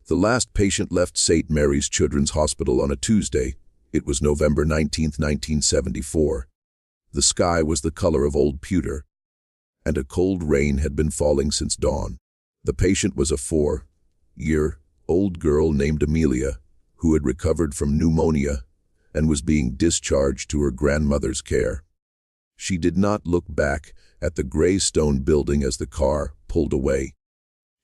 The last patient left St. Mary's Children's Hospital on a Tuesday. It was November 19, 1974. The sky was the color of old pewter, and a cold rain had been falling since dawn. The patient was a 4-year-old girl named Amelia, who had recovered from pneumonia and was being discharged to her grandmother's care. She did not look back at the gray stone building as the car pulled away.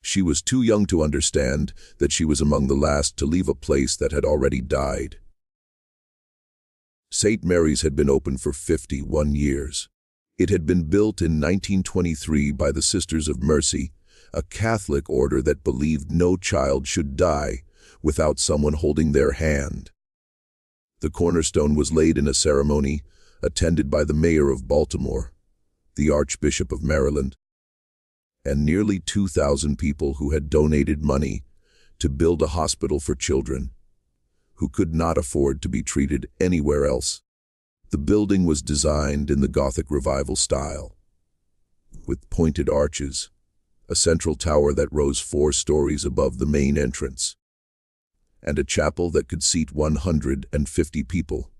She was too young to understand that she was among the last to leave a place that had already died. St. Mary's had been open for 51 years. It had been built in 1923 by the Sisters of Mercy, a Catholic order that believed no child should die without someone holding their hand. The cornerstone was laid in a ceremony attended by the mayor of Baltimore, the Archbishop of Maryland, and nearly 2,000 people who had donated money to build a hospital for children who could not afford to be treated anywhere else. The building was designed in the Gothic Revival style, with pointed arches, a central tower that rose 4 stories above the main entrance, and a chapel that could seat 150 people.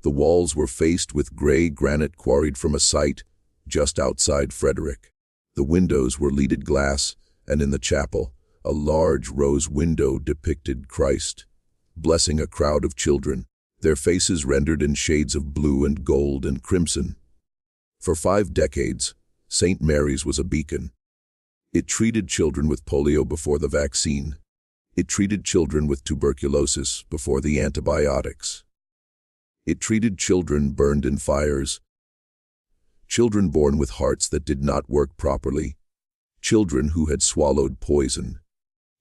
The walls were faced with gray granite quarried from a site just outside Frederick. The windows were leaded glass, and in the chapel, a large rose window depicted Christ blessing a crowd of children, their faces rendered in shades of blue and gold and crimson. For 5 decades, St. Mary's was a beacon. It treated children with polio before the vaccine. It treated children with tuberculosis before the antibiotics. It treated children burned in fires, children born with hearts that did not work properly, children who had swallowed poison,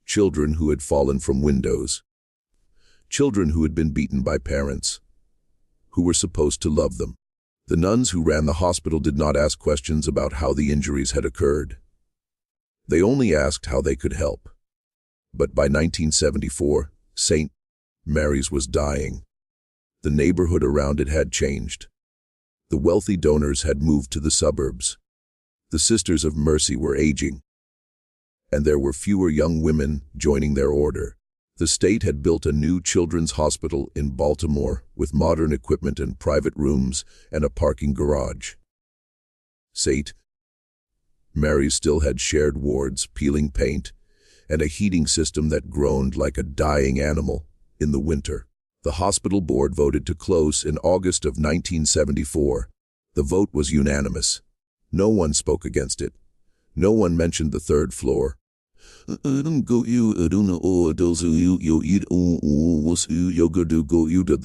children who had fallen from windows, children who had been beaten by parents who were supposed to love them. The nuns who ran the hospital did not ask questions about how the injuries had occurred. They only asked how they could help. But by 1974, St. Mary's was dying. The neighborhood around it had changed. The wealthy donors had moved to the suburbs. The Sisters of Mercy were aging, and there were fewer young women joining their order. The state had built a new children's hospital in Baltimore with modern equipment and private rooms and a parking garage. St. Mary's still had shared wards, peeling paint, and a heating system that groaned like a dying animal in the winter. The hospital board voted to close in August of 1974. The vote was unanimous. No one spoke against it. No one mentioned the 3rd floor. The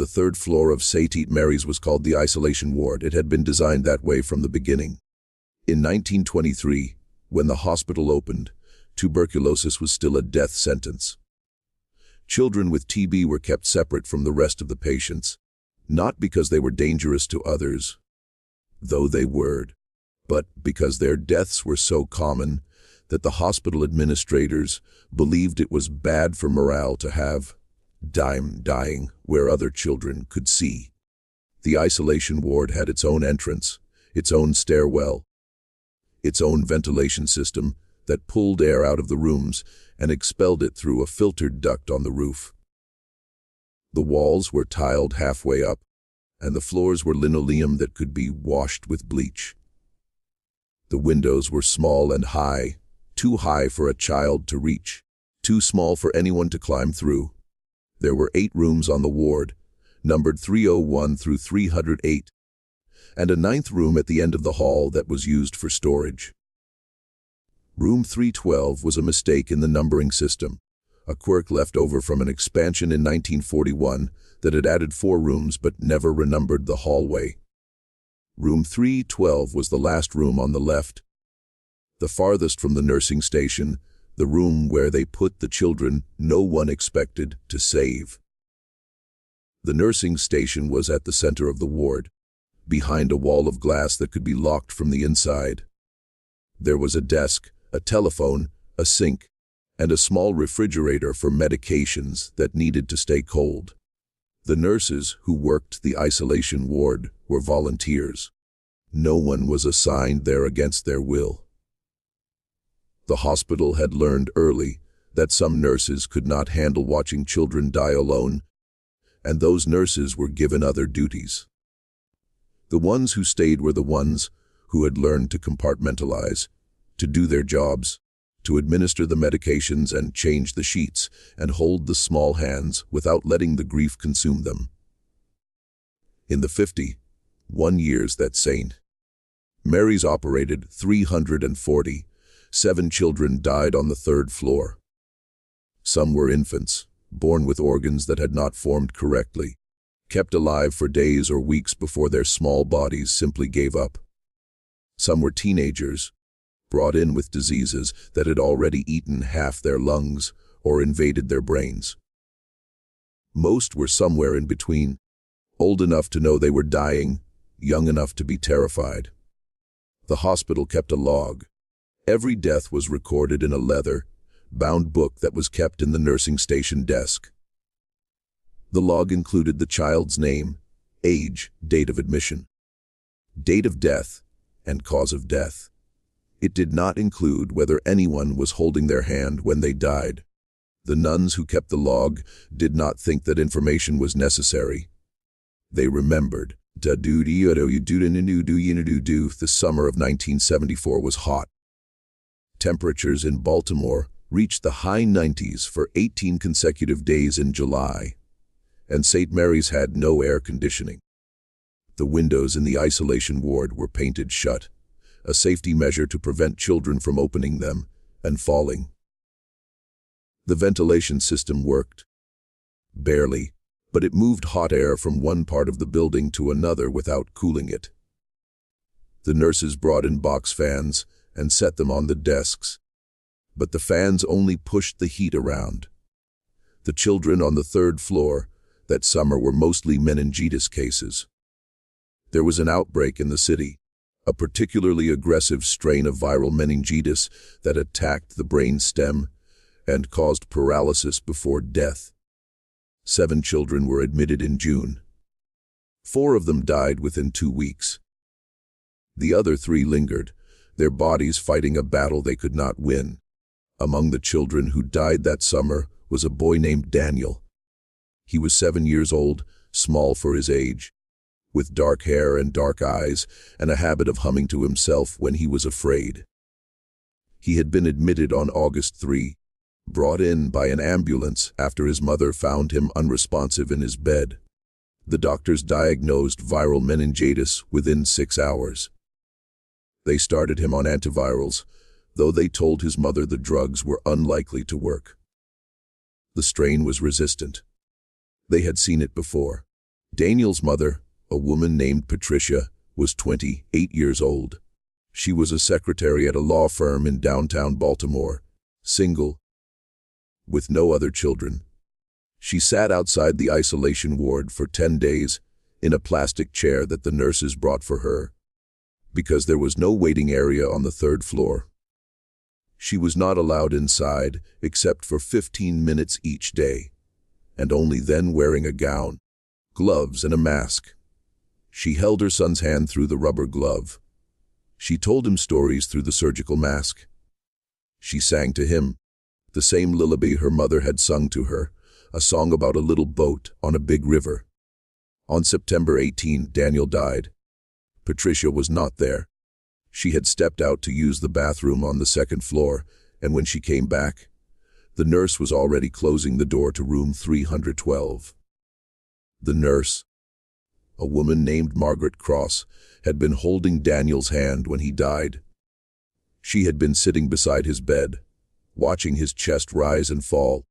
3rd floor of St. Mary's was called the isolation ward. It had been designed that way from the beginning. In 1923, when the hospital opened, tuberculosis was still a death sentence. Children with TB were kept separate from the rest of the patients, not because they were dangerous to others, though they were, but because their deaths were so common that the hospital administrators believed it was bad for morale to have dying where other children could see. The isolation ward had its own entrance, its own stairwell, its own ventilation system that pulled air out of the rooms and expelled it through a filtered duct on the roof. The walls were tiled halfway up, and the floors were linoleum that could be washed with bleach. The windows were small and high, too high for a child to reach, too small for anyone to climb through. There were 8 rooms on the ward, numbered 301 through 308, and a 9th room at the end of the hall that was used for storage. Room 312 was a mistake in the numbering system, a quirk left over from an expansion in 1941 that had added 4 rooms but never renumbered the hallway. Room 312 was the last room on the left, the farthest from the nursing station, the room where they put the children no one expected to save. The nursing station was at the center of the ward, behind a wall of glass that could be locked from the inside. There was a desk, a telephone, a sink, and a small refrigerator for medications that needed to stay cold. The nurses who worked the isolation ward were volunteers. No one was assigned there against their will. The hospital had learned early that some nurses could not handle watching children die alone, and those nurses were given other duties. The ones who stayed were the ones who had learned to compartmentalize, to do their jobs, to administer the medications and change the sheets and hold the small hands without letting the grief consume them. In the 51 years that St. Mary's operated 340, 7 children died on the 3rd floor. Some were infants, born with organs that had not formed correctly, kept alive for days or weeks before their small bodies simply gave up. Some were teenagers, brought in with diseases that had already eaten half their lungs or invaded their brains. Most were somewhere in between, old enough to know they were dying, young enough to be terrified. The hospital kept a log. Every death was recorded in a leather-bound book that was kept in the nursing station desk. The log included the child's name, age, date of admission, date of death, and cause of death. It did not include whether anyone was holding their hand when they died. The nuns who kept the log did not think that information was necessary. They remembered. The summer of 1974 was hot. Temperatures in Baltimore reached the high 90s for 18 consecutive days in July, and St. Mary's had no air conditioning. The windows in the isolation ward were painted shut, a safety measure to prevent children from opening them and falling. The ventilation system worked. Barely, but it moved hot air from one part of the building to another without cooling it. The nurses brought in box fans and set them on the desks, but the fans only pushed the heat around. The children on the 3rd floor that summer were mostly meningitis cases. There was an outbreak in the city, a particularly aggressive strain of viral meningitis that attacked the brain stem and caused paralysis before death. 7 children were admitted in June. 4 of them died within 2 weeks. The other 3 lingered, their bodies fighting a battle they could not win. Among the children who died that summer was a boy named Daniel. He was 7 years old, small for his age, with dark hair and dark eyes and a habit of humming to himself when he was afraid. He had been admitted on August 3, brought in by an ambulance after his mother found him unresponsive in his bed. The doctors diagnosed viral meningitis within 6 hours. They started him on antivirals, though they told his mother the drugs were unlikely to work. The strain was resistant. They had seen it before. Daniel's mother, a woman named Patricia, was 28 years old. She was a secretary at a law firm in downtown Baltimore, single, with no other children. She sat outside the isolation ward for 10 days in a plastic chair that the nurses brought for her, because there was no waiting area on the 3rd floor. She was not allowed inside except for 15 minutes each day, and only then wearing a gown, gloves, and a mask. She held her son's hand through the rubber glove. She told him stories through the surgical mask. She sang to him the same lullaby her mother had sung to her, a song about a little boat on a big river. On September 18, Daniel died. Patricia was not there. She had stepped out to use the bathroom on the 2nd floor, and when she came back, the nurse was already closing the door to room 312. The nurse, a woman named Margaret Cross, had been holding Daniel's hand when he died. She had been sitting beside his bed, watching his chest rise and fall,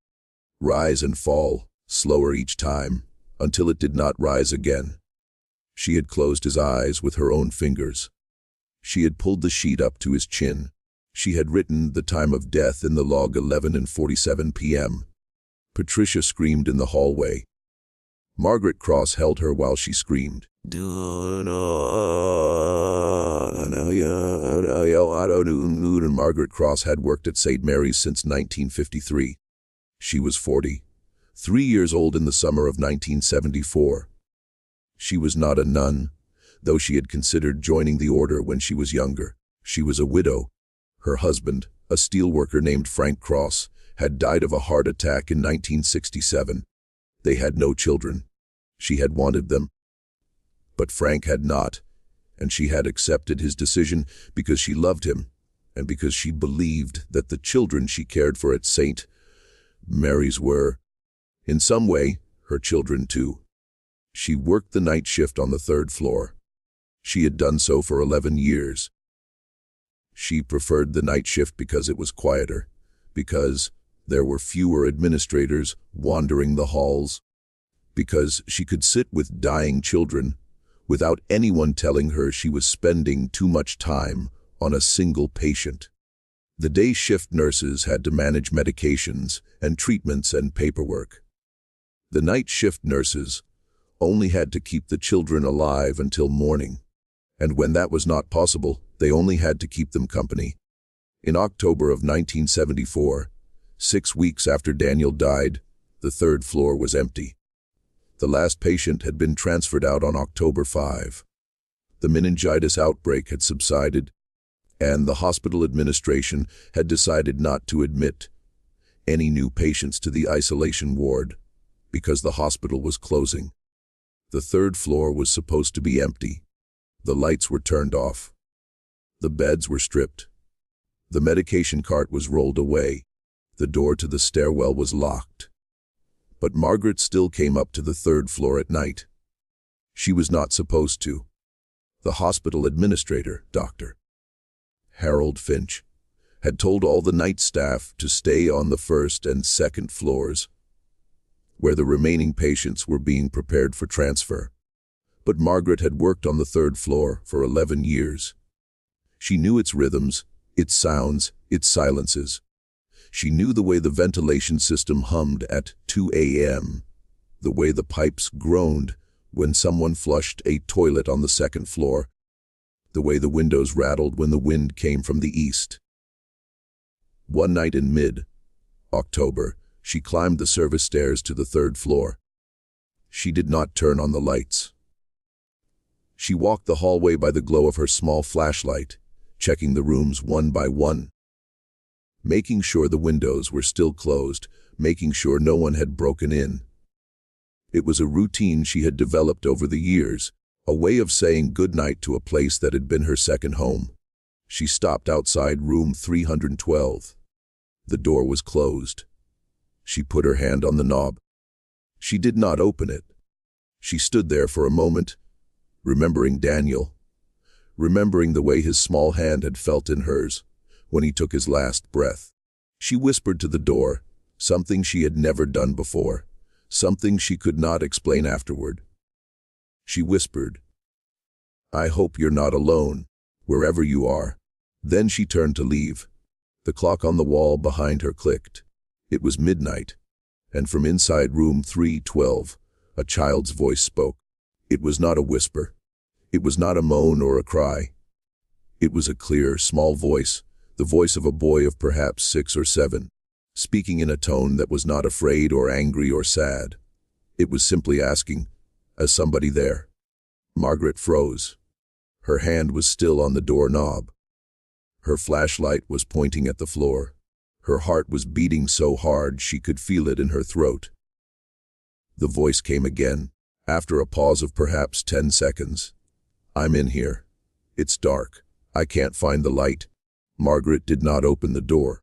slower each time, until it did not rise again. She had closed his eyes with her own fingers. She had pulled the sheet up to his chin. She had written the time of death in the log 11:47 p.m. Patricia screamed in the hallway. Margaret Cross held her while she screamed. Margaret Cross had worked at St. Mary's since 1953. She was 43 years old in the summer of 1974. She was not a nun, though she had considered joining the order when she was younger. She was a widow. Her husband, a steelworker named Frank Cross, had died of a heart attack in 1967. They had no children. She had wanted them. But Frank had not, and she had accepted his decision because she loved him and because she believed that the children she cared for at St. Mary's were, in some way, her children too. She worked the night shift on the 3rd floor. She had done so for 11 years. She preferred the night shift because it was quieter, because there were fewer administrators wandering the halls, because she could sit with dying children without anyone telling her she was spending too much time on a single patient. The day shift nurses had to manage medications and treatments and paperwork. The night shift nurses only had to keep the children alive until morning, and when that was not possible, they only had to keep them company. In October of 1974, 6 weeks after Daniel died, the 3rd floor was empty. The last patient had been transferred out on October 5. The meningitis outbreak had subsided, and the hospital administration had decided not to admit any new patients to the isolation ward because the hospital was closing. The 3rd floor was supposed to be empty. The lights were turned off. The beds were stripped. The medication cart was rolled away. The door to the stairwell was locked. But Margaret still came up to the 3rd floor at night. She was not supposed to. The hospital administrator, Dr. Harold Finch, had told all the night staff to stay on the 1st and 2nd floors, where the remaining patients were being prepared for transfer. But Margaret had worked on the 3rd floor for 11 years. She knew its rhythms, its sounds, its silences. She knew the way the ventilation system hummed at 2 a.m., the way the pipes groaned when someone flushed a toilet on the 2nd floor, the way the windows rattled when the wind came from the east. One night in mid-October, she climbed the service stairs to the 3rd floor. She did not turn on the lights. She walked the hallway by the glow of her small flashlight, checking the rooms one by one, making sure the windows were still closed, making sure no one had broken in. It was a routine she had developed over the years, a way of saying goodnight to a place that had been her second home. She stopped outside room 312. The door was closed. She put her hand on the knob. She did not open it. She stood there for a moment, remembering Daniel, remembering the way his small hand had felt in hers when he took his last breath. She whispered to the door, something she had never done before, something she could not explain afterward. She whispered, "I hope you're not alone, wherever you are." Then she turned to leave. The clock on the wall behind her clicked. It was midnight, and from inside room 312, a child's voice spoke. It was not a whisper. It was not a moan or a cry. It was a clear, small voice, the voice of a boy of perhaps 6 or 7, speaking in a tone that was not afraid or angry or sad. It was simply asking, "Is somebody there?" Margaret froze. Her hand was still on the doorknob. Her flashlight was pointing at the floor. Her heart was beating so hard she could feel it in her throat. The voice came again, after a pause of perhaps 10 seconds. "I'm in here. It's dark. I can't find the light." Margaret did not open the door.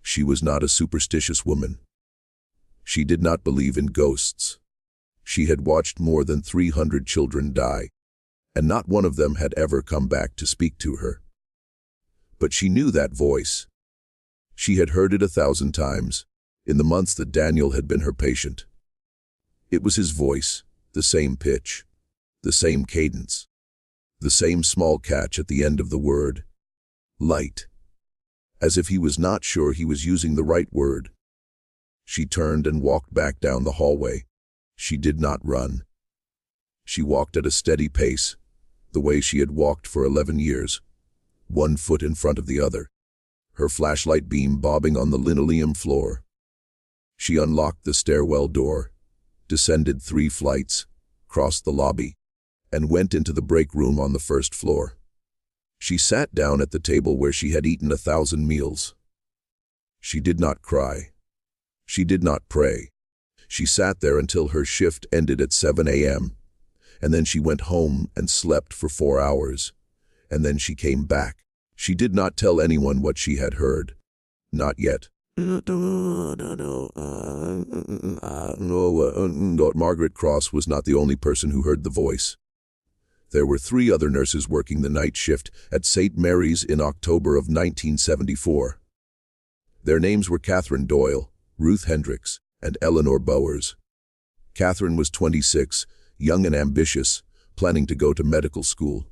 She was not a superstitious woman. She did not believe in ghosts. She had watched more than 300 children die, and not one of them had ever come back to speak to her. But she knew that voice. She had heard it 1,000 times, in the months that Daniel had been her patient. It was his voice, the same pitch, the same cadence, the same small catch at the end of the word, light, as if he was not sure he was using the right word. She turned and walked back down the hallway. She did not run. She walked at a steady pace, the way she had walked for 11 years, one foot in front of the other, her flashlight beam bobbing on the linoleum floor. She unlocked the stairwell door, descended 3 flights, crossed the lobby, and went into the break room on the 1st floor. She sat down at the table where she had eaten 1,000 meals. She did not cry. She did not pray. She sat there until her shift ended at 7 a.m., and then she went home and slept for 4 hours, and then she came back. She did not tell anyone what she had heard. Not yet. Margaret Cross was not the only person who heard the voice. There were 3 other nurses working the night shift at St. Mary's in October of 1974. Their names were Catherine Doyle, Ruth Hendricks, and Eleanor Bowers. Catherine was 26, young and ambitious, planning to go to medical school.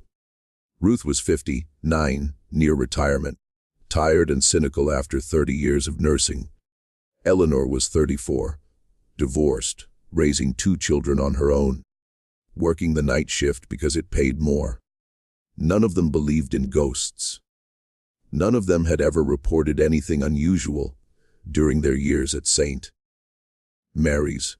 Ruth was 59, near retirement, tired and cynical after 30 years of nursing. Eleanor was 34, divorced, raising 2 children on her own, working the night shift because it paid more. None of them believed in ghosts. None of them had ever reported anything unusual during their years at St. Mary's.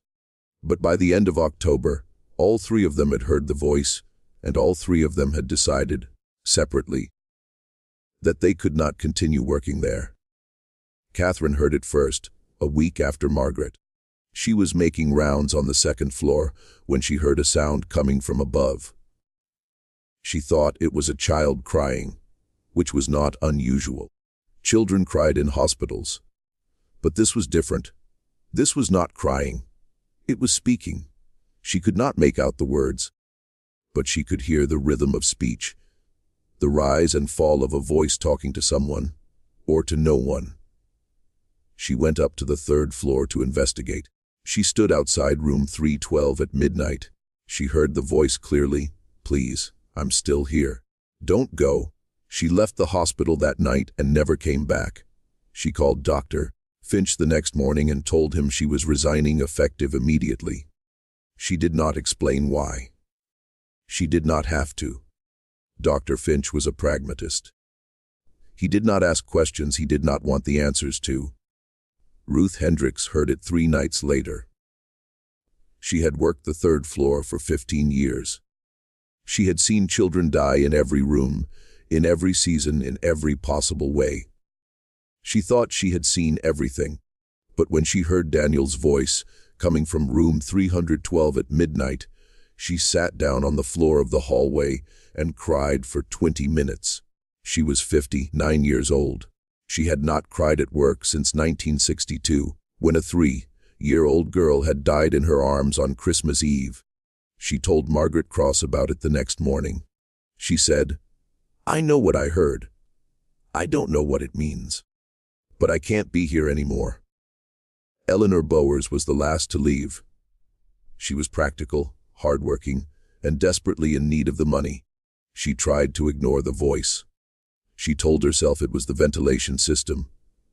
But by the end of October, all 3 of them had heard the voice, and all 3 of them had decided, separately, that they could not continue working there. Catherine heard it first, a week after Margaret. She was making rounds on the 2nd floor when she heard a sound coming from above. She thought it was a child crying, which was not unusual. Children cried in hospitals. But this was different. This was not crying. It was speaking. She could not make out the words, but she could hear the rhythm of speech, the rise and fall of a voice talking to someone, or to no one. She went up to the 3rd floor to investigate. She stood outside room 312 at midnight. She heard the voice clearly. "Please, I'm still here. Don't go." She left the hospital that night and never came back. She called Dr. Finch the next morning and told him she was resigning effective immediately. She did not explain why. She did not have to. Dr. Finch was a pragmatist. He did not ask questions he did not want the answers to. Ruth Hendricks heard it 3 nights later. She had worked the 3rd floor for 15 years. She had seen children die in every room, in every season, in every possible way. She thought she had seen everything, but when she heard Daniel's voice coming from room 312 at midnight, she sat down on the floor of the hallway and cried for 20 minutes. She was 59 years old. She had not cried at work since 1962, when a 3-year-old girl had died in her arms on Christmas Eve. She told Margaret Cross about it the next morning. She said, "I know what I heard. I don't know what it means. But I can't be here anymore." Eleanor Bowers was the last to leave. She was practical, hardworking, and desperately in need of the money. She tried to ignore the voice. She told herself it was the ventilation system,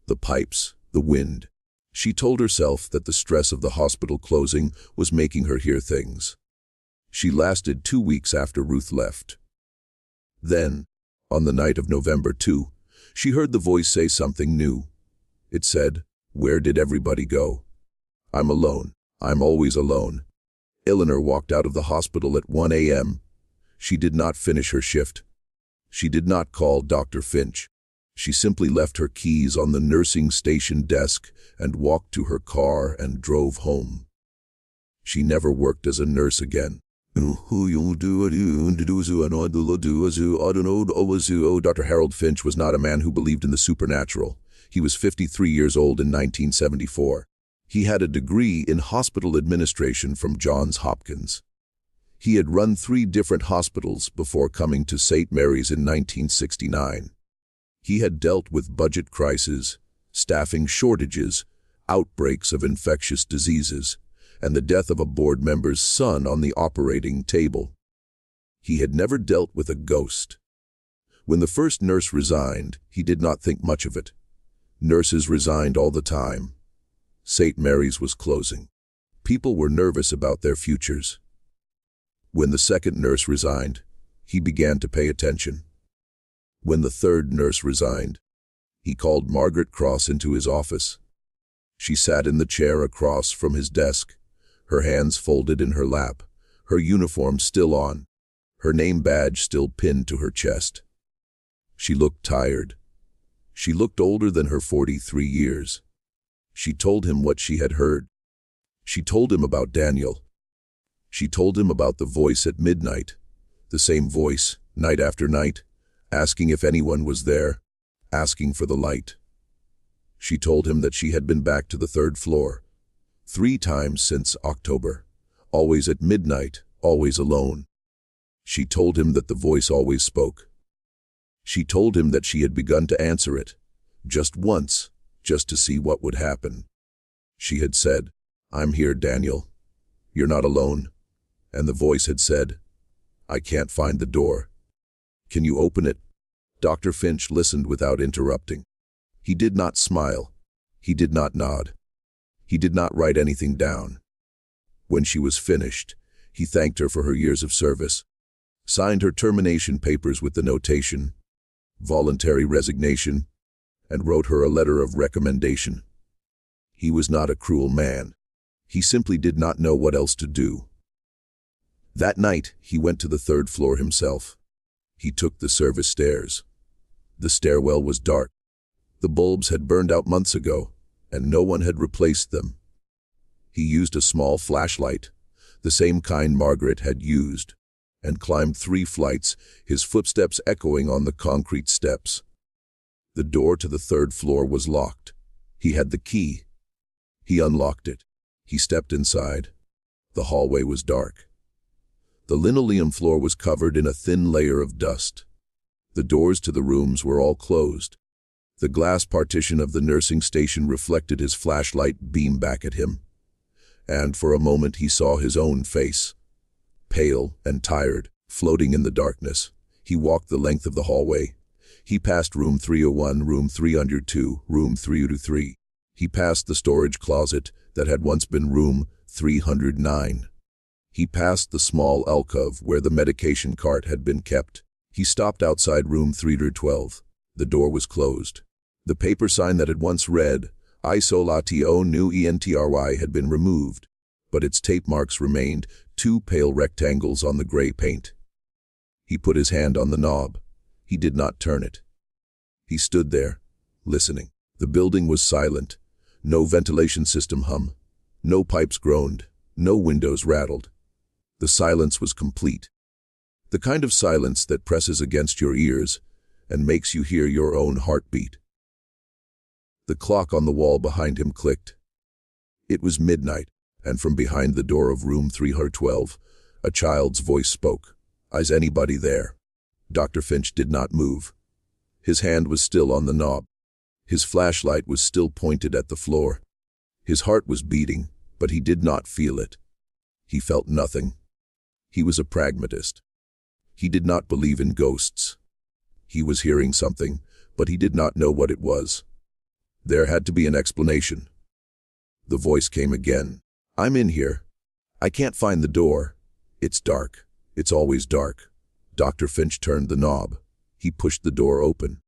the pipes, the wind. She told herself that the stress of the hospital closing was making her hear things. She lasted 2 weeks after Ruth left. Then, on the night of November 2, she heard the voice say something new. It said, "Where did everybody go? I'm alone. I'm always alone." Eleanor walked out of the hospital at 1 a.m. She did not finish her shift. She did not call Dr. Finch. She simply left her keys on the nursing station desk and walked to her car and drove home. She never worked as a nurse again. Dr. Harold Finch was not a man who believed in the supernatural. He was 53 years old in 1974. He had a degree in hospital administration from Johns Hopkins. He had run 3 different hospitals before coming to St. Mary's in 1969. He had dealt with budget crises, staffing shortages, outbreaks of infectious diseases, and the death of a board member's son on the operating table. He had never dealt with a ghost. When the first nurse resigned, he did not think much of it. Nurses resigned all the time. St. Mary's was closing. People were nervous about their futures. When the second nurse resigned, he began to pay attention. When the third nurse resigned, he called Margaret Cross into his office. She sat in the chair across from his desk, her hands folded in her lap, her uniform still on, her name badge still pinned to her chest. She looked tired. She looked older than her 43 years. She told him what she had heard. She told him about Daniel. She told him about the voice at midnight, the same voice, night after night, asking if anyone was there, asking for the light. She told him that she had been back to the 3rd floor, 3 times since October, always at midnight, always alone. She told him that the voice always spoke. She told him that she had begun to answer it, just once, just to see what would happen. She had said, "I'm here, Daniel. You're not alone." And the voice had said, "I can't find the door. Can you open it?" Dr. Finch listened without interrupting. He did not smile. He did not nod. He did not write anything down. When she was finished, he thanked her for her years of service, signed her termination papers with the notation, "Voluntary resignation," and wrote her a letter of recommendation. He was not a cruel man. He simply did not know what else to do. That night, he went to the 3rd floor himself. He took the service stairs. The stairwell was dark. The bulbs had burned out months ago, and no one had replaced them. He used a small flashlight, the same kind Margaret had used, and climbed 3 flights, his footsteps echoing on the concrete steps. The door to the 3rd floor was locked. He had the key. He unlocked it. He stepped inside. The hallway was dark. The linoleum floor was covered in a thin layer of dust. The doors to the rooms were all closed. The glass partition of the nursing station reflected his flashlight beam back at him. And for a moment he saw his own face, pale and tired, floating in the darkness. He walked the length of the hallway. He passed room 301, room 302, room 303. He passed the storage closet that had once been room 309. He passed the small alcove where the medication cart had been kept. He stopped outside room 312. The door was closed. The paper sign that had once read, "Isolation nu entry" had been removed, but its tape marks remained, 2 pale rectangles on the gray paint. He put his hand on the knob. He did not turn it. He stood there, listening. The building was silent. No ventilation system hummed. No pipes groaned. No windows rattled. The silence was complete. The kind of silence that presses against your ears and makes you hear your own heartbeat. The clock on the wall behind him clicked. It was midnight, and from behind the door of room 312, a child's voice spoke. "Is anybody there?" Dr. Finch did not move. His hand was still on the knob. His flashlight was still pointed at the floor. His heart was beating, but he did not feel it. He felt nothing. He was a pragmatist. He did not believe in ghosts. He was hearing something, but he did not know what it was. There had to be an explanation. The voice came again. "I'm in here. I can't find the door. It's dark. It's always dark." Dr. Finch turned the knob. He pushed the door open.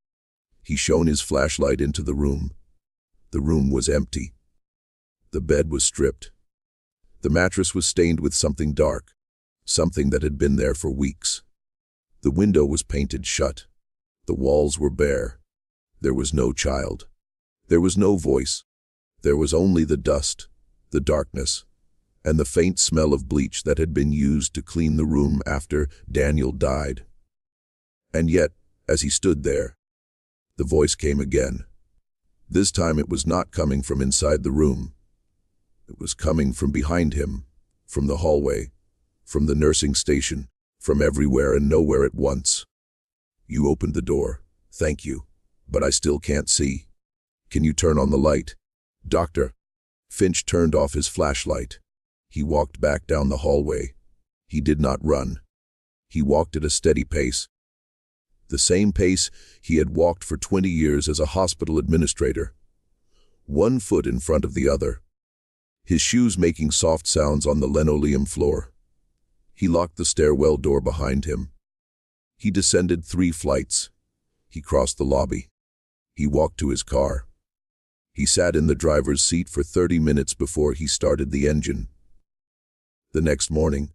He shone his flashlight into the room. The room was empty. The bed was stripped. The mattress was stained with something dark, something that had been there for weeks. The window was painted shut. The walls were bare. There was no child. There was no voice. There was only the dust, the darkness, and the faint smell of bleach that had been used to clean the room after Daniel died. And yet, as he stood there, the voice came again. This time it was not coming from inside the room. It was coming from behind him, from the hallway, from the nursing station, from everywhere and nowhere at once. "You opened the door. Thank you. But I still can't see. Can you turn on the light?" Dr. Finch turned off his flashlight. He walked back down the hallway. He did not run. He walked at a steady pace. The same pace he had walked for 20 years as a hospital administrator. 1 foot in front of the other. His shoes making soft sounds on the linoleum floor. He locked the stairwell door behind him. He descended 3 flights. He crossed the lobby. He walked to his car. He sat in the driver's seat for 30 minutes before he started the engine. The next morning,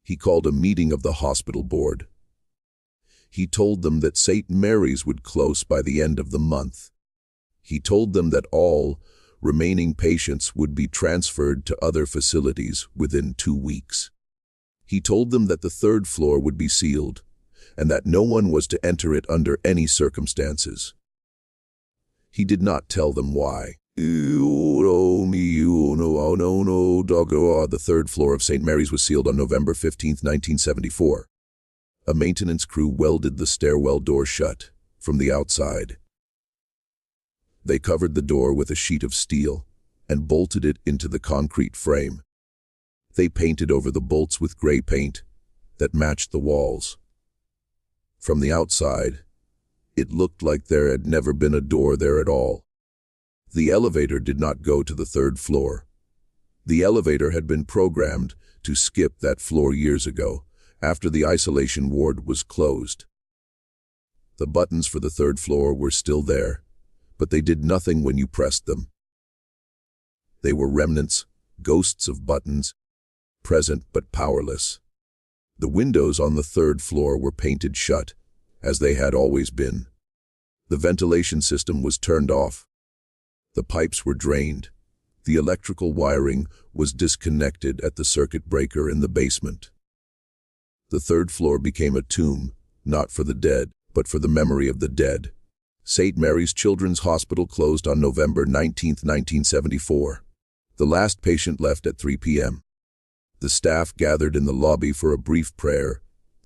he called a meeting of the hospital board. He told them that St. Mary's would close by the end of the month. He told them that all remaining patients would be transferred to other facilities within 2 weeks. He told them that the 3rd floor would be sealed, and that no one was to enter it under any circumstances. He did not tell them why. The 3rd floor of St. Mary's was sealed on November 15, 1974. A maintenance crew welded the stairwell door shut from the outside. They covered the door with a sheet of steel and bolted it into the concrete frame. They painted over the bolts with gray paint that matched the walls. From the outside, it looked like there had never been a door there at all. The elevator did not go to the 3rd floor. The elevator had been programmed to skip that floor years ago, after the isolation ward was closed. The buttons for the 3rd floor were still there, but they did nothing when you pressed them. They were remnants, ghosts of buttons, present but powerless. The windows on the 3rd floor were painted shut, as they had always been. The ventilation system was turned off. The pipes were drained. The electrical wiring was disconnected at the circuit breaker in the basement. The 3rd floor became a tomb, not for the dead, but for the memory of the dead. St. Mary's Children's Hospital closed on November 19, 1974. The last patient left at 3 p.m. The staff gathered in the lobby for a brief prayer,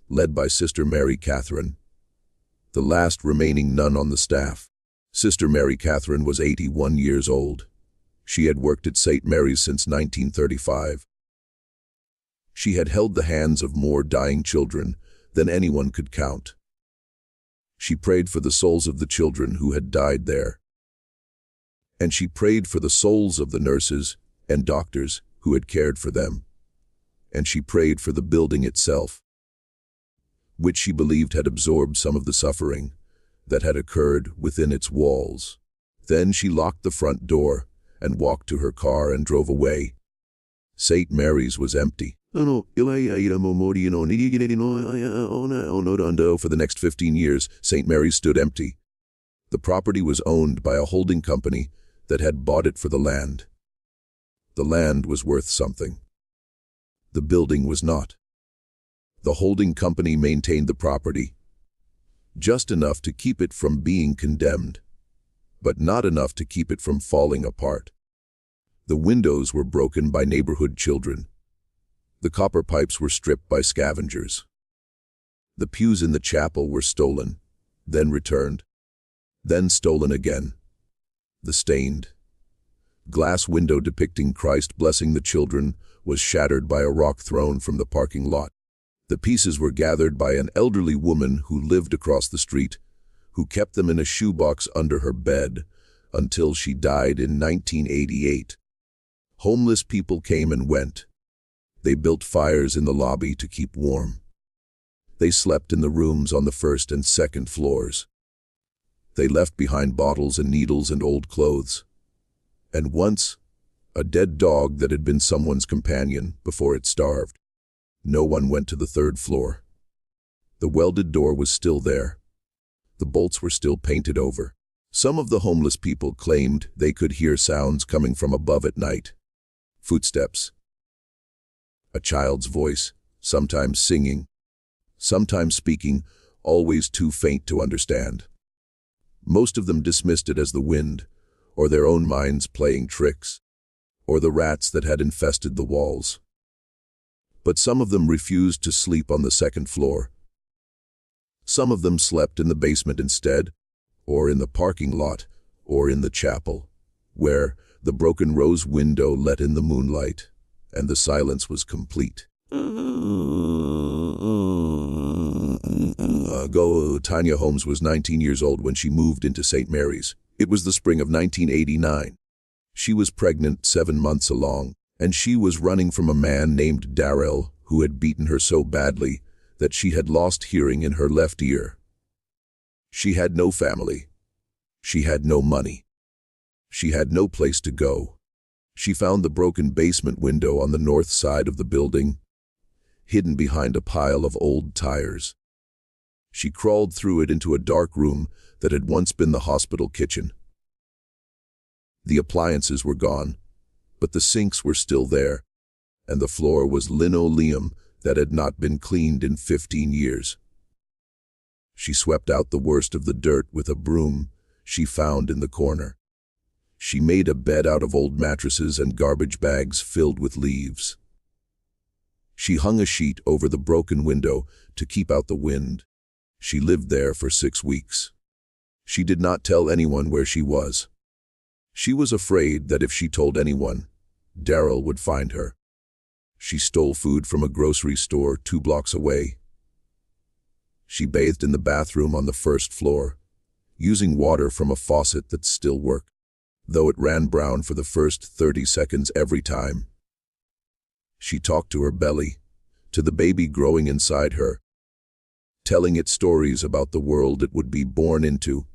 led by Sister Mary Catherine, the last remaining nun on the staff. Sister Mary Catherine was 81 years old. She had worked at St. Mary's since 1935. She had held the hands of more dying children than anyone could count. She prayed for the souls of the children who had died there. And she prayed for the souls of the nurses and doctors who had cared for them. And she prayed for the building itself, which she believed had absorbed some of the suffering that had occurred within its walls. Then she locked the front door and walked to her car and drove away. St. Mary's was empty. For the next 15 years, St. Mary's stood empty. The property was owned by a holding company that had bought it for the land. The land was worth something. The building was not. The holding company maintained the property, just enough to keep it from being condemned, but not enough to keep it from falling apart. The windows were broken by neighborhood children. The copper pipes were stripped by scavengers. The pews in the chapel were stolen, then returned, then stolen again. The stained glass window depicting Christ blessing the children was shattered by a rock thrown from the parking lot. The pieces were gathered by an elderly woman who lived across the street, who kept them in a shoebox under her bed until she died in 1988. Homeless people came and went. They built fires in the lobby to keep warm. They slept in the rooms on the 1st and 2nd floors. They left behind bottles and needles and old clothes. And once, a dead dog that had been someone's companion before it starved. No one went to the 3rd floor. The welded door was still there. The bolts were still painted over. Some of the homeless people claimed they could hear sounds coming from above at night. Footsteps. A child's voice, sometimes singing, sometimes speaking, always too faint to understand. Most of them dismissed it as the wind, or their own minds playing tricks, or the rats that had infested the walls. But some of them refused to sleep on the 2nd floor. Some of them slept in the basement instead, or in the parking lot, or in the chapel, where the broken rose window let in the moonlight, and the silence was complete. Tanya Holmes was 19 years old when she moved into St. Mary's. It was the spring of 1989. She was pregnant 7 months along, and she was running from a man named Darrell who had beaten her so badly that she had lost hearing in her left ear. She had no family. She had no money. She had no place to go. She found the broken basement window on the north side of the building, hidden behind a pile of old tires. She crawled through it into a dark room that had once been the hospital kitchen. The appliances were gone, but the sinks were still there, and the floor was linoleum that had not been cleaned in 15 years. She swept out the worst of the dirt with a broom she found in the corner. She made a bed out of old mattresses and garbage bags filled with leaves. She hung a sheet over the broken window to keep out the wind. She lived there for 6 weeks. She did not tell anyone where she was. She was afraid that if she told anyone, Daryl would find her. She stole food from a grocery store 2 blocks away. She bathed in the bathroom on the first floor, using water from a faucet that still worked, though it ran brown for the first 30 seconds every time. She talked to her belly, to the baby growing inside her, telling it stories about the world it would be born into,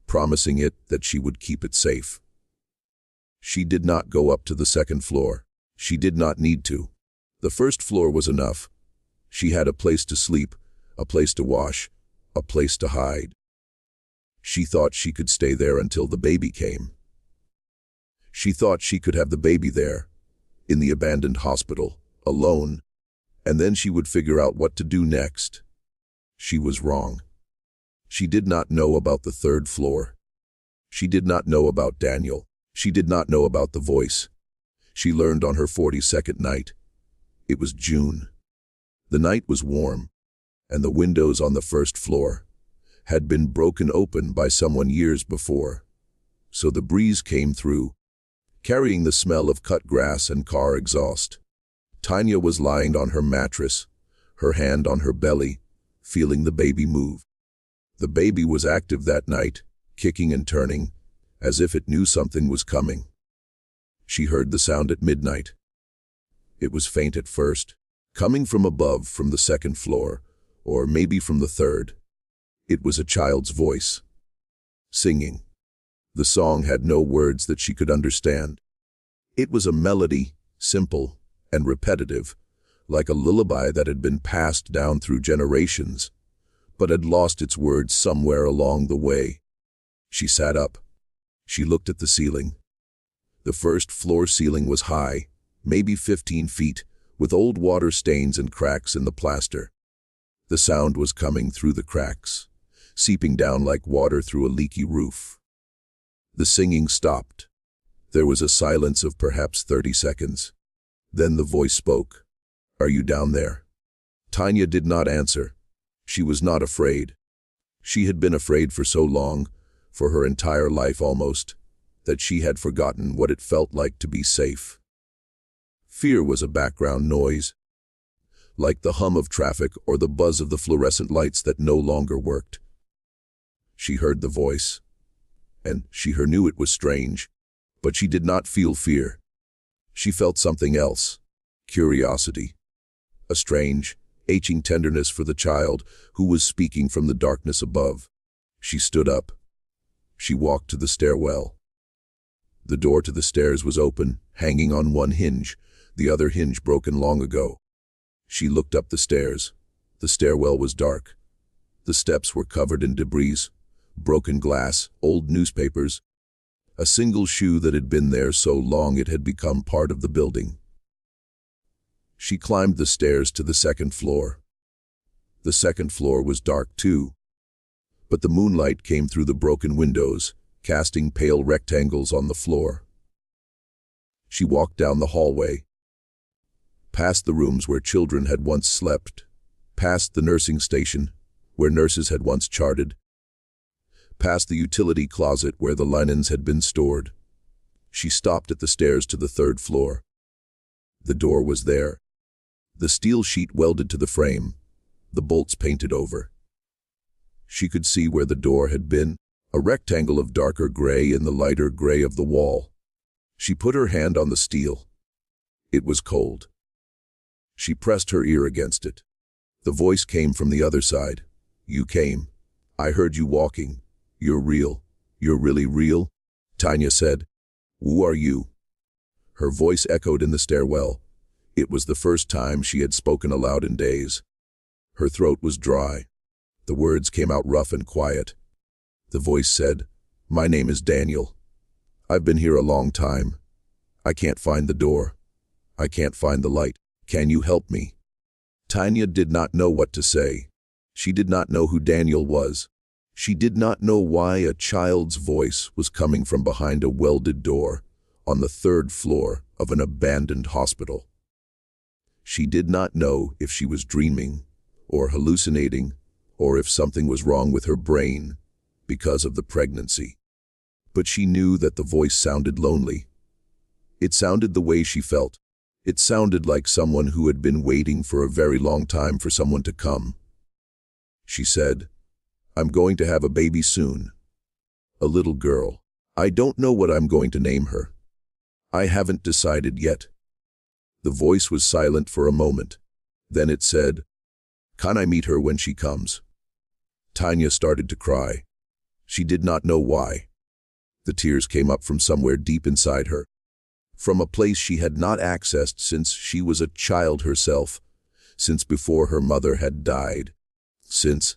promising it that she would keep it safe. She did not go up to the second floor. She did not need to. The first floor was enough. She had a place to sleep, a place to wash, a place to hide. She thought she could stay there until the baby came. She thought she could have the baby there, in the abandoned hospital, alone, and then she would figure out what to do next. She was wrong. She did not know about the third floor. She did not know about Daniel. She did not know about the voice. She learned on her 42nd night. It was June. The night was warm, and the windows on the first floor had been broken open by someone years before, so the breeze came through, carrying the smell of cut grass and car exhaust. Tanya was lying on her mattress, her hand on her belly, feeling the baby move. The baby was active that night, kicking and turning, as if it knew something was coming. She heard the sound at midnight. It was faint at first, coming from above, from the second floor, or maybe from the third. It was a child's voice, singing. The song had no words that she could understand. It was a melody, simple and repetitive, like a lullaby that had been passed down through generations, but had lost its words somewhere along the way. She sat up. She looked at the ceiling. The first floor ceiling was high, maybe 15 feet, with old water stains and cracks in the plaster. The sound was coming through the cracks, seeping down like water through a leaky roof. The singing stopped. There was a silence of perhaps 30 seconds. Then the voice spoke. "Are you down there?" Tanya did not answer. She was not afraid. She had been afraid for so long, for her entire life almost, that she had forgotten what it felt like to be safe. Fear was a background noise, like the hum of traffic or the buzz of the fluorescent lights that no longer worked. She heard the voice, and she knew it was strange, but she did not feel fear. She felt something else, curiosity, a strange, aching tenderness for the child who was speaking from the darkness above. She stood up. She walked to the stairwell. The door to the stairs was open, hanging on one hinge, the other hinge broken long ago. She looked up the stairs. The stairwell was dark. The steps were covered in debris, broken glass, old newspapers, a single shoe that had been there so long it had become part of the building. She climbed the stairs to the second floor. The second floor was dark too, but the moonlight came through the broken windows, casting pale rectangles on the floor. She walked down the hallway, past the rooms where children had once slept, past the nursing station, where nurses had once charted, past the utility closet where the linens had been stored. She stopped at the stairs to the third floor. The door was there, the steel sheet welded to the frame, the bolts painted over. She could see where the door had been, a rectangle of darker gray in the lighter gray of the wall. She put her hand on the steel. It was cold. She pressed her ear against it. The voice came from the other side. "You came. I heard you walking. You're real. You're really real," Tanya said. "Who are you?" Her voice echoed in the stairwell. It was the first time she had spoken aloud in days. Her throat was dry. The words came out rough and quiet. The voice said, "My name is Daniel. I've been here a long time. I can't find the door. I can't find the light. Can you help me?" Tanya did not know what to say. She did not know who Daniel was. She did not know why a child's voice was coming from behind a welded door on the 3rd floor of an abandoned hospital. She did not know if she was dreaming or hallucinating or if something was wrong with her brain because of the pregnancy. But she knew that the voice sounded lonely. It sounded the way she felt. It sounded like someone who had been waiting for a very long time for someone to come. She said, "I'm going to have a baby soon. A little girl. I don't know what I'm going to name her. I haven't decided yet." The voice was silent for a moment. Then it said, "Can I meet her when she comes?" Tanya started to cry. She did not know why. The tears came up from somewhere deep inside her, from a place she had not accessed since she was a child herself, since before her mother had died, since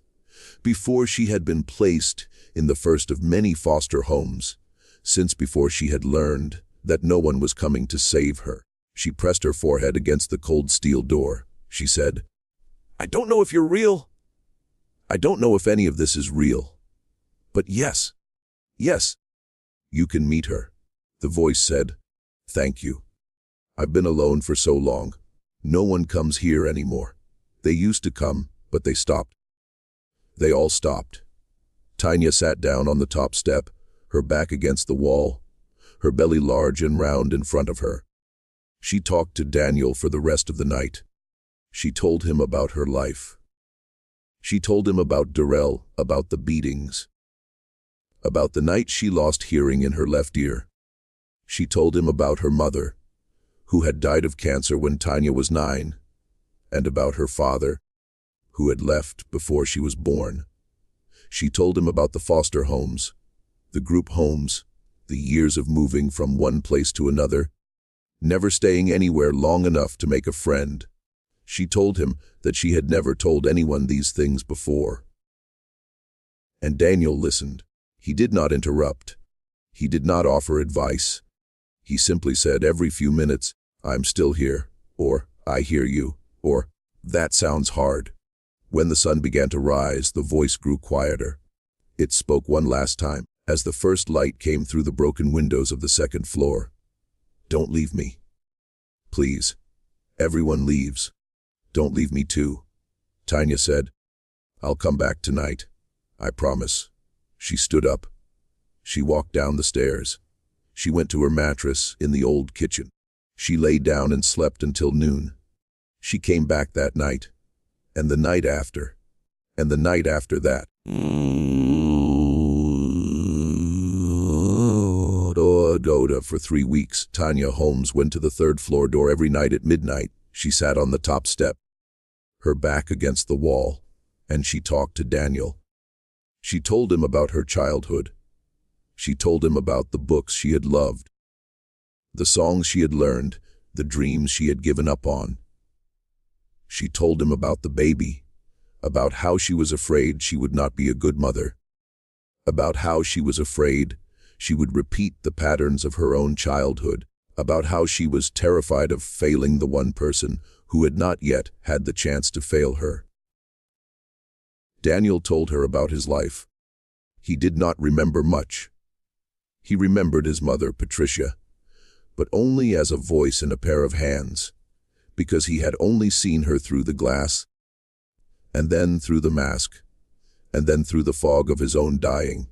before she had been placed in the first of many foster homes, since before she had learned that no one was coming to save her. She pressed her forehead against the cold steel door. She said, "I don't know if you're real. I don't know if any of this is real. But yes, you can meet her." The voice said, "Thank you. I've been alone for so long. No one comes here anymore. They used to come, but they stopped." They all stopped. Tanya sat down on the top step, her back against the wall, her belly large and round in front of her. She talked to Daniel for the rest of the night. She told him about her life. She told him about Darrell, about the beatings, about the night she lost hearing in her left ear. She told him about her mother, who had died of cancer when Tanya was 9, and about her father, who had left before she was born. She told him about the foster homes, the group homes, the years of moving from one place to another, never staying anywhere long enough to make a friend. She told him that she had never told anyone these things before. And Daniel listened. He did not interrupt. He did not offer advice. He simply said every few minutes, "I'm still here," or "I hear you," or "That sounds hard." When the sun began to rise, the voice grew quieter. It spoke one last time, as the first light came through the broken windows of the 2nd floor. "Don't leave me. Please. Everyone leaves. Don't leave me too." Tanya said, "I'll come back tonight. I promise." She stood up. She walked down the stairs. She went to her mattress in the old kitchen. She lay down and slept until noon. She came back that night, and the night after, and the night after that. For 3 weeks, Tanya Holmes went to the 3rd floor door every night at midnight. She sat on the top step, her back against the wall, and she talked to Daniel. She told him about her childhood. She told him about the books she had loved, the songs she had learned, the dreams she had given up on. She told him about the baby, about how she was afraid she would not be a good mother, about how she was afraid she would repeat the patterns of her own childhood, about how she was terrified of failing the one person who had not yet had the chance to fail her. Daniel told her about his life. He did not remember much. He remembered his mother, Patricia, but only as a voice and a pair of hands, because he had only seen her through the glass, and then through the mask, and then through the fog of his own dying.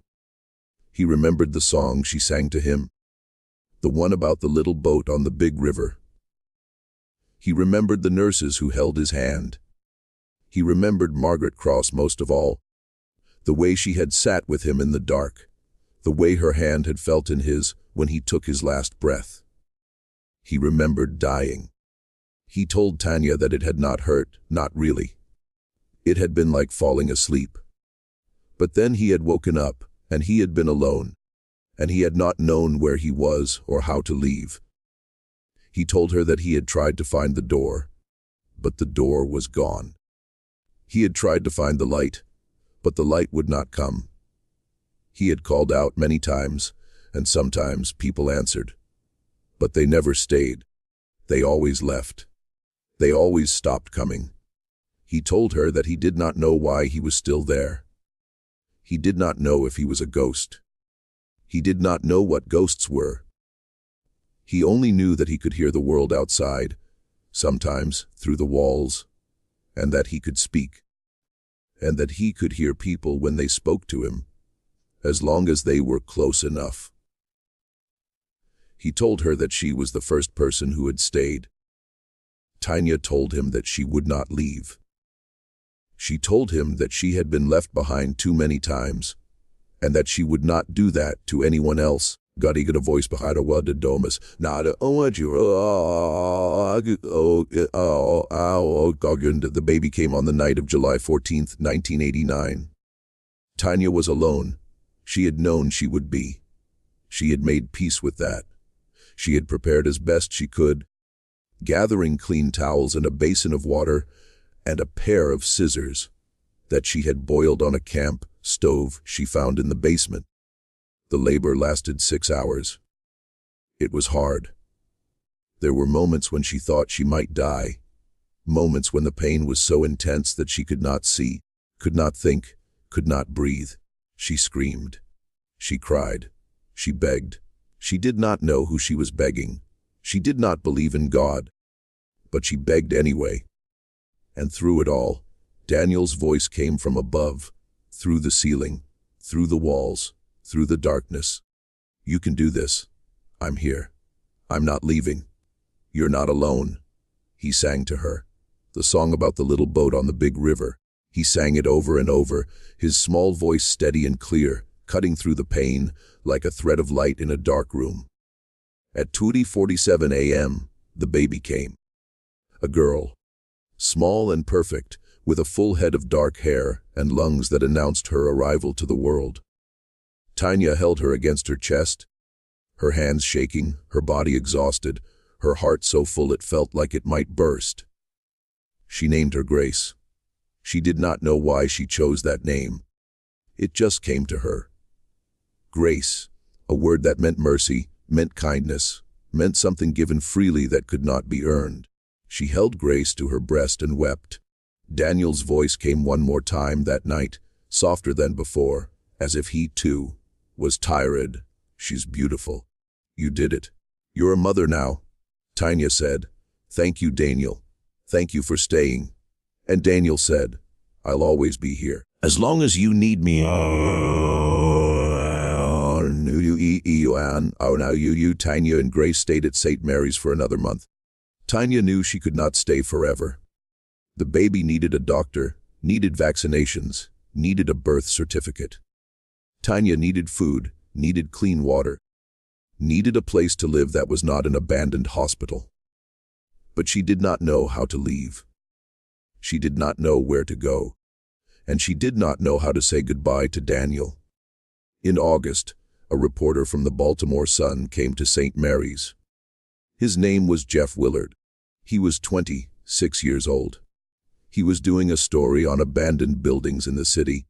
He remembered the song she sang to him, the one about the little boat on the big river. He remembered the nurses who held his hand. He remembered Margaret Cross most of all, the way she had sat with him in the dark, the way her hand had felt in his when he took his last breath. He remembered dying. He told Tanya that it had not hurt, not really. It had been like falling asleep. But then he had woken up, and he had been alone, and he had not known where he was or how to leave. He told her that he had tried to find the door, but the door was gone. He had tried to find the light, but the light would not come. He had called out many times, and sometimes people answered. But they never stayed. They always left. They always stopped coming. He told her that he did not know why he was still there. He did not know if he was a ghost. He did not know what ghosts were. He only knew that he could hear the world outside, sometimes through the walls, and that he could speak, and that he could hear people when they spoke to him, as long as they were close enough. He told her that she was the first person who had stayed. Tanya told him that she would not leave. She told him that she had been left behind too many times, and that she would not do that to anyone else. God, he got a voice behind her, what did Domus? The baby came on the night of July 14th, 1989. Tanya was alone. She had known she would be. She had made peace with that. She had prepared as best she could, gathering clean towels and a basin of water and a pair of scissors that she had boiled on a camp stove she found in the basement. The labor lasted 6 hours. It was hard. There were moments when she thought she might die, moments when the pain was so intense that she could not see, could not think, could not breathe. She screamed. She cried. She begged. She did not know who she was begging. She did not believe in God. But she begged anyway. And through it all, Daniel's voice came from above, through the ceiling, through the walls, through the darkness. You can do this. I'm here. I'm not leaving. You're not alone. He sang to her. The song about the little boat on the big river. He sang it over and over, his small voice steady and clear, cutting through the pain like a thread of light in a dark room. At 2:47 a.m., the baby came. A girl. Small and perfect, with a full head of dark hair and lungs that announced her arrival to the world. Tanya held her against her chest, her hands shaking, her body exhausted, her heart so full it felt like it might burst. She named her Grace. She did not know why she chose that name. It just came to her. Grace, a word that meant mercy, meant kindness, meant something given freely that could not be earned. She held Grace to her breast and wept. Daniel's voice came one more time that night, softer than before, as if he, too, was tired. She's beautiful. You did it. You're a mother now. Tanya said, Thank you, Daniel. Thank you for staying. And Daniel said, I'll always be here. As long as you need me. Tanya and Grace stayed at St. Mary's for another month. Tanya knew she could not stay forever. The baby needed a doctor, needed vaccinations, needed a birth certificate. Tanya needed food, needed clean water, needed a place to live that was not an abandoned hospital. But she did not know how to leave. She did not know where to go, and she did not know how to say goodbye to Daniel. In August, a reporter from the Baltimore Sun came to St. Mary's. His name was Jeff Willard. He was 26 years old. He was doing a story on abandoned buildings in the city,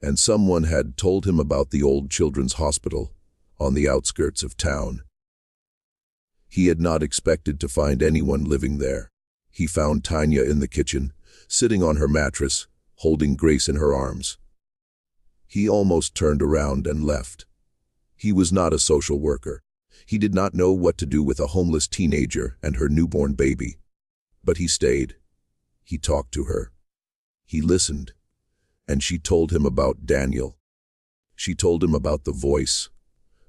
and someone had told him about the old children's hospital on the outskirts of town. He had not expected to find anyone living there. He found Tanya in the kitchen, sitting on her mattress, holding Grace in her arms. He almost turned around and left. He was not a social worker. He did not know what to do with a homeless teenager and her newborn baby. But he stayed. He talked to her. He listened. And she told him about Daniel. She told him about the voice,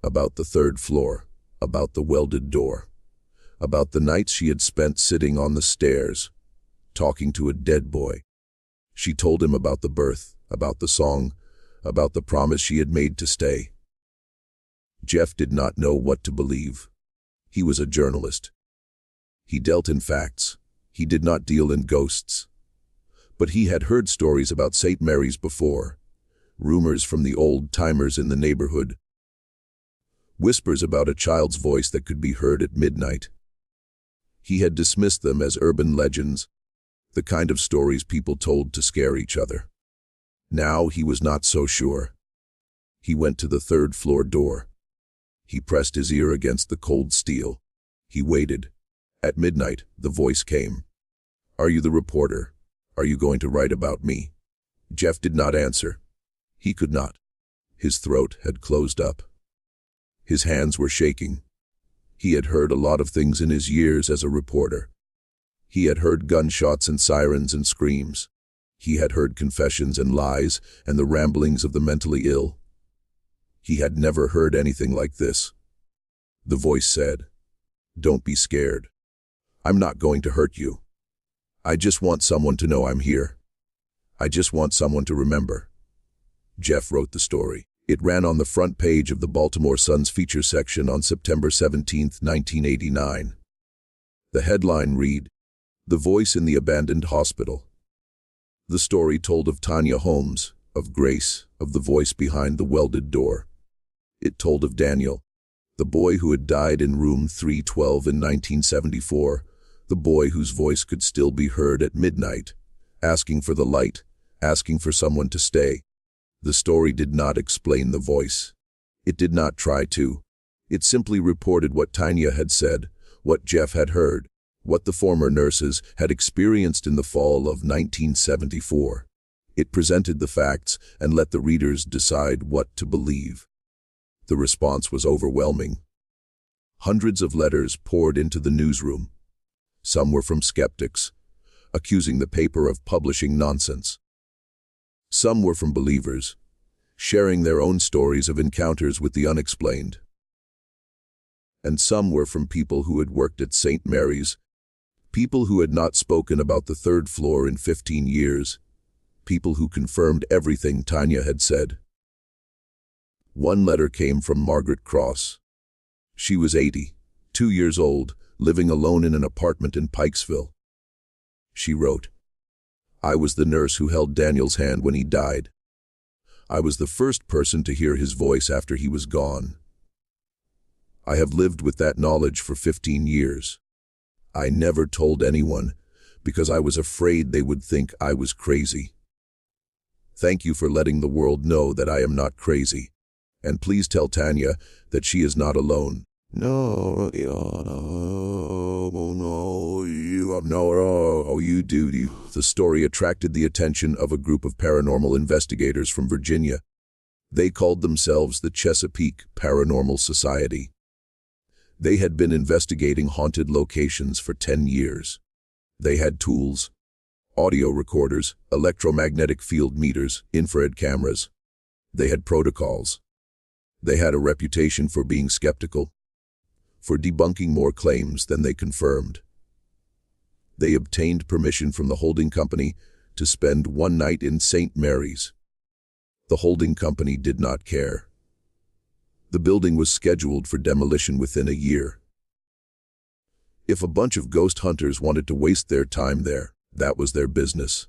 about the third floor, about the welded door, about the nights she had spent sitting on the stairs, talking to a dead boy. She told him about the birth, about the song, about the promise she had made to stay. Jeff did not know what to believe. He was a journalist. He dealt in facts. He did not deal in ghosts. But he had heard stories about St. Mary's before, rumors from the old-timers in the neighborhood, whispers about a child's voice that could be heard at midnight. He had dismissed them as urban legends, the kind of stories people told to scare each other. Now he was not so sure. He went to the third-floor door. He pressed his ear against the cold steel. He waited. At midnight, the voice came. "Are you the reporter? Are you going to write about me?" Jeff did not answer. He could not. His throat had closed up. His hands were shaking. He had heard a lot of things in his years as a reporter. He had heard gunshots and sirens and screams. He had heard confessions and lies and the ramblings of the mentally ill. He had never heard anything like this. The voice said, "Don't be scared. I'm not going to hurt you. I just want someone to know I'm here. I just want someone to remember." Jeff wrote the story. It ran on the front page of the Baltimore Sun's feature section on September 17, 1989. The headline read, "The Voice in the Abandoned Hospital." The story told of Tanya Holmes, of Grace, of the voice behind the welded door. It told of Daniel, the boy who had died in room 312 in 1974, the boy whose voice could still be heard at midnight, asking for the light, asking for someone to stay. The story did not explain the voice. It did not try to. It simply reported what Tanya had said, what Jeff had heard, what the former nurses had experienced in the fall of 1974. It presented the facts and let the readers decide what to believe. The response was overwhelming. Hundreds of letters poured into the newsroom. Some were from skeptics, accusing the paper of publishing nonsense. Some were from believers, sharing their own stories of encounters with the unexplained. And some were from people who had worked at St. Mary's, people who had not spoken about the third floor in 15 years, people who confirmed everything Tanya had said. One letter came from Margaret Cross. She was 80, 2 years old, living alone in an apartment in Pikesville. She wrote, "I was the nurse who held Daniel's hand when he died. I was the first person to hear his voice after he was gone. I have lived with that knowledge for 15 years. I never told anyone because I was afraid they would think I was crazy. Thank you for letting the world know that I am not crazy. And please tell Tanya that she is not alone." No, you do. The story attracted the attention of a group of paranormal investigators from Virginia. They called themselves the Chesapeake Paranormal Society. They had been investigating haunted locations for 10 years. They had tools, audio recorders, electromagnetic field meters, infrared cameras. They had protocols. They had a reputation for being skeptical, for debunking more claims than they confirmed. They obtained permission from the holding company to spend one night in St. Mary's. The holding company did not care. The building was scheduled for demolition within a year. If a bunch of ghost hunters wanted to waste their time there, that was their business.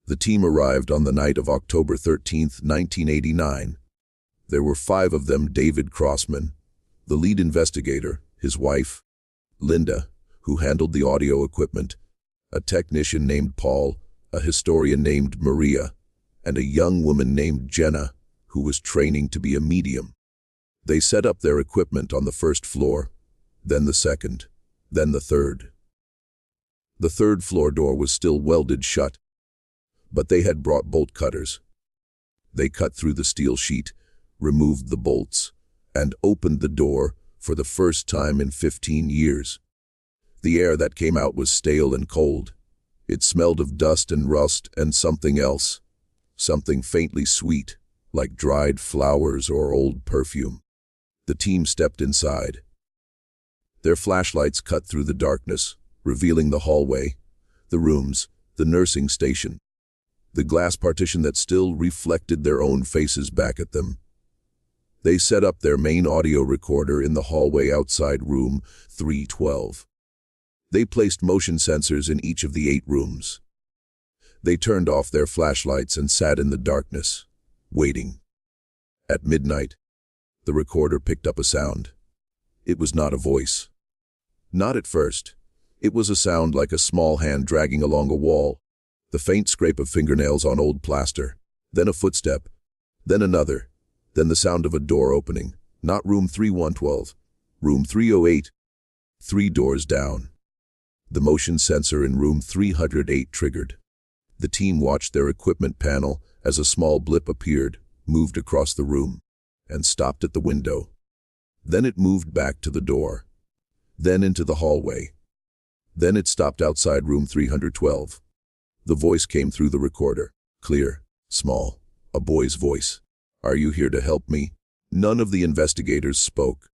The team arrived on the night of October 13, 1989. There were 5 of them: David Crossman, the lead investigator, his wife, Linda, who handled the audio equipment, a technician named Paul, a historian named Maria, and a young woman named Jenna, who was training to be a medium. They set up their equipment on the first floor, then the second, then the third. The third floor door was still welded shut, but they had brought bolt cutters. They cut through the steel sheet, removed the bolts, and opened the door for the first time in 15 years. The air that came out was stale and cold. It smelled of dust and rust and something else, something faintly sweet, like dried flowers or old perfume. The team stepped inside. Their flashlights cut through the darkness, revealing the hallway, the rooms, the nursing station, the glass partition that still reflected their own faces back at them. They set up their main audio recorder in the hallway outside room 312. They placed motion sensors in each of the 8 rooms. They turned off their flashlights and sat in the darkness, waiting. At midnight, the recorder picked up a sound. It was not a voice. Not at first. It was a sound like a small hand dragging along a wall, the faint scrape of fingernails on old plaster. Then a footstep, then another, then the sound of a door opening. Not room 3112, room 308, 3 doors down. The motion sensor in room 308 triggered. The team watched their equipment panel as a small blip appeared, moved across the room, and stopped at the window. Then it moved back to the door. Then into the hallway. Then it stopped outside room 312. The voice came through the recorder. Clear, small, a boy's voice. "Are you here to help me?" None of the investigators spoke.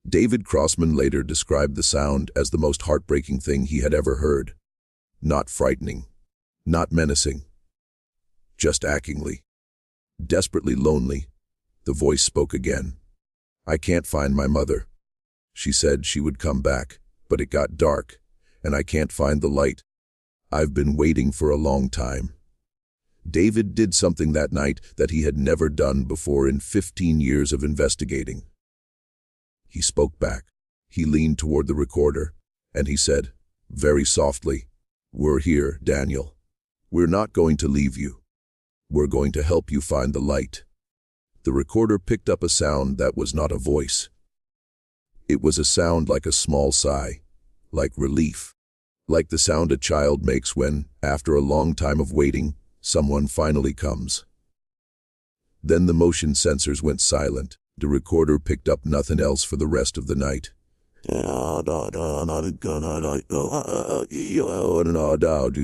David Crossman later described the sound as the most heartbreaking thing he had ever heard. Not frightening, not menacing, just achingly, desperately lonely. The voice spoke again. "I can't find my mother. She said she would come back, but it got dark, and I can't find the light. I've been waiting for a long time." David did something that night that he had never done before in 15 years of investigating. He spoke back. He leaned toward the recorder, and he said, very softly, "We're here, Daniel. We're not going to leave you. We're going to help you find the light." The recorder picked up a sound that was not a voice. It was a sound like a small sigh, like relief, like the sound a child makes when, after a long time of waiting, someone finally comes. Then the motion sensors went silent. The recorder picked up nothing else for the rest of the night.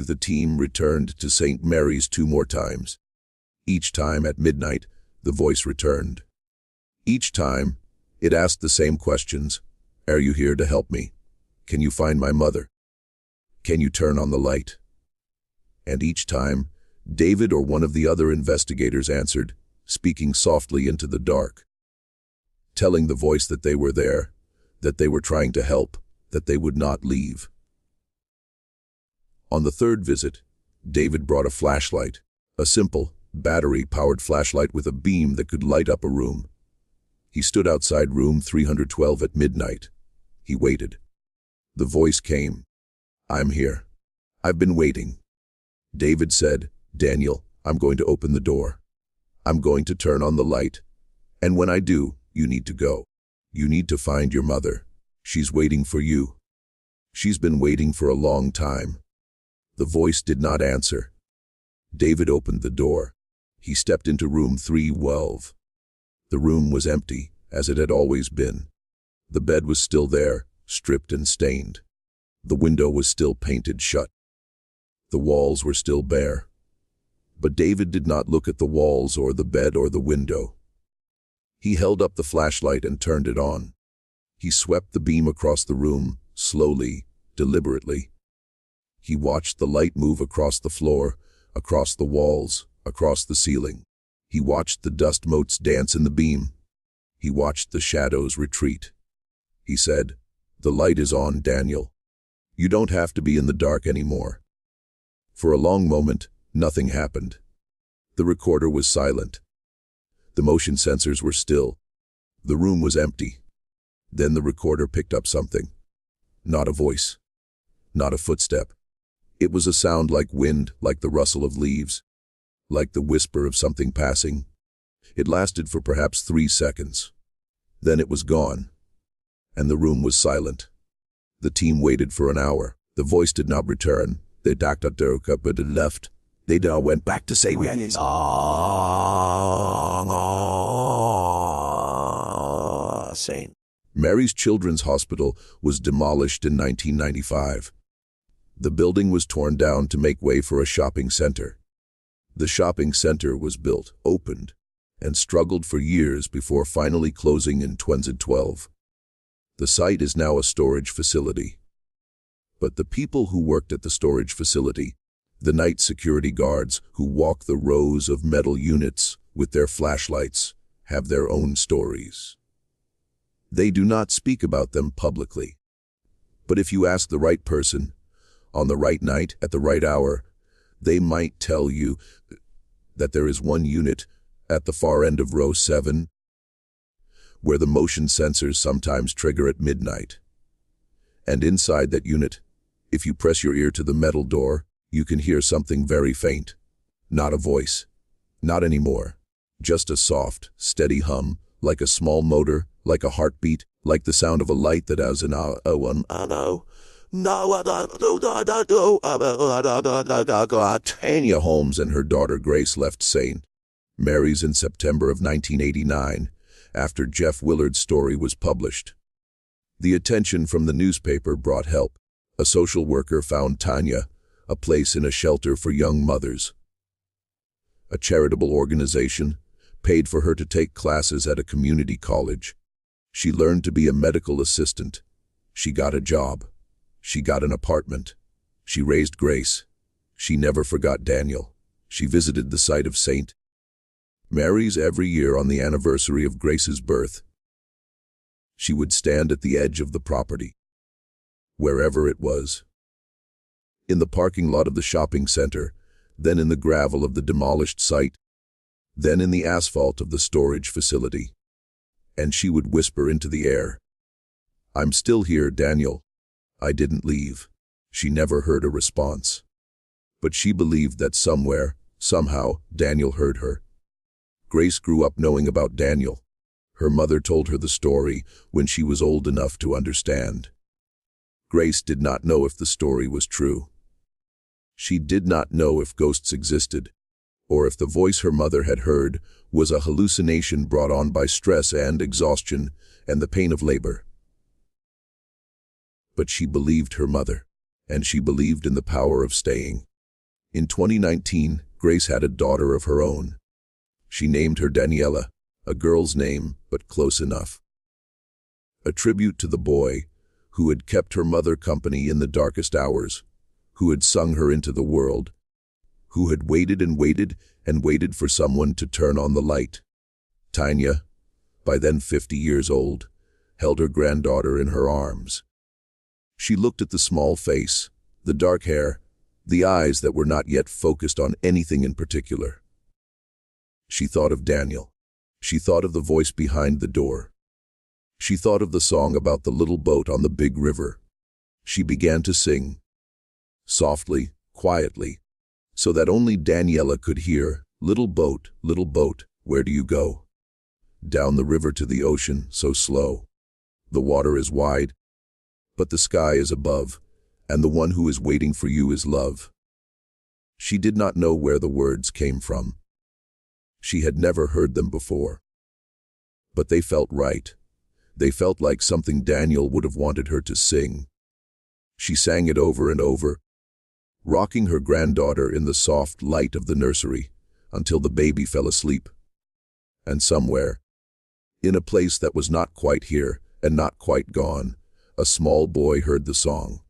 The team returned to St. Mary's 2 more times. Each time at midnight, the voice returned. Each time, it asked the same questions. "Are you here to help me? Can you find my mother? Can you turn on the light?" And each time, David or one of the other investigators answered, speaking softly into the dark, telling the voice that they were there, that they were trying to help, that they would not leave. On the 3rd visit, David brought a flashlight, a simple, battery-powered flashlight with a beam that could light up a room. He stood outside room 312 at midnight. He waited. The voice came. "I'm here. I've been waiting." David said, "Daniel, I'm going to open the door. I'm going to turn on the light. And when I do, you need to go. You need to find your mother. She's waiting for you. She's been waiting for a long time." The voice did not answer. David opened the door. He stepped into room 312. The room was empty, as it had always been. The bed was still there, stripped and stained. The window was still painted shut. The walls were still bare. But David did not look at the walls or the bed or the window. He held up the flashlight and turned it on. He swept the beam across the room, slowly, deliberately. He watched the light move across the floor, across the walls, across the ceiling. He watched the dust motes dance in the beam. He watched the shadows retreat. He said, "The light is on, Daniel. You don't have to be in the dark anymore." For a long moment, nothing happened. The recorder was silent. The motion sensors were still. The room was empty. Then the recorder picked up something. Not a voice. Not a footstep. It was a sound like wind, like the rustle of leaves, like the whisper of something passing. It lasted for perhaps 3 seconds. Then it was gone, and the room was silent. The team waited for an hour. The voice did not return. They but it left. They now went back to say we St. Mary's Children's Hospital was demolished in 1995. The building was torn down to make way for a shopping center. The shopping center was built, opened, and struggled for years before finally closing in 2012. The site is now a storage facility. But the people who worked at the storage facility, the night security guards who walk the rows of metal units with their flashlights, have their own stories. They do not speak about them publicly. But if you ask the right person, on the right night, at the right hour, they might tell you that there is one unit at the far end of row 7 where the motion sensors sometimes trigger at midnight. And inside that unit, if you press your ear to the metal door, you can hear something very faint. Not a voice, Not anymore. Just a soft, steady hum, like a small motor, like a heartbeat, like the sound of a light that has an Tanya Holmes and her daughter Grace left St. Mary's in September of 1989, after Jeff Willard's story was published. The attention from the newspaper brought help. A social worker found Tanya a place in a shelter for young mothers. A charitable organization paid for her to take classes at a community college. She learned to be a medical assistant. She got a job. She got an apartment. She raised Grace. She never forgot Daniel. She visited the site of St. Mary's every year on the anniversary of Grace's birth. She would stand at the edge of the property, wherever it was. In the parking lot of the shopping center, then in the gravel of the demolished site, then in the asphalt of the storage facility. And she would whisper into the air, "I'm still here, Daniel. I didn't leave." She never heard a response. But she believed that somewhere, somehow, Daniel heard her. Grace grew up knowing about Daniel. Her mother told her the story when she was old enough to understand. Grace did not know if the story was true. She did not know if ghosts existed, or if the voice her mother had heard was a hallucination brought on by stress and exhaustion and the pain of labor. But she believed her mother, and she believed in the power of staying. In 2019, Grace had a daughter of her own. She named her Daniela, a girl's name, but close enough. A tribute to the boy who had kept her mother company in the darkest hours, who had sung her into the world, who had waited and waited and waited for someone to turn on the light. Tanya, by then 50 years old, held her granddaughter in her arms. She looked at the small face, the dark hair, the eyes that were not yet focused on anything in particular. She thought of Daniel. She thought of the voice behind the door. She thought of the song about the little boat on the big river. She began to sing, softly, quietly, so that only Daniela could hear, little boat, where do you go? Down the river to the ocean, so slow. The water is wide, but the sky is above, and the one who is waiting for you is love." She did not know where the words came from. She had never heard them before. But they felt right. They felt like something Daniel would have wanted her to sing. She sang it over and over, rocking her granddaughter in the soft light of the nursery until the baby fell asleep. And somewhere, in a place that was not quite here and not quite gone, a small boy heard the song.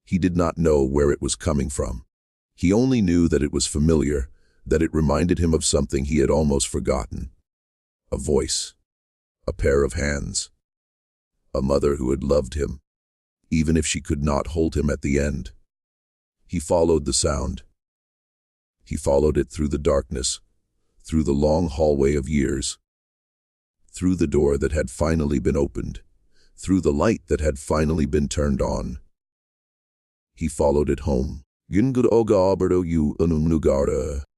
He did not know where it was coming from. He only knew that it was familiar, that it reminded him of something he had almost forgotten. A voice, a pair of hands, a mother who had loved him, even if she could not hold him at the end. He followed the sound. He followed it through the darkness, through the long hallway of years, through the door that had finally been opened, through the light that had finally been turned on. He followed it home.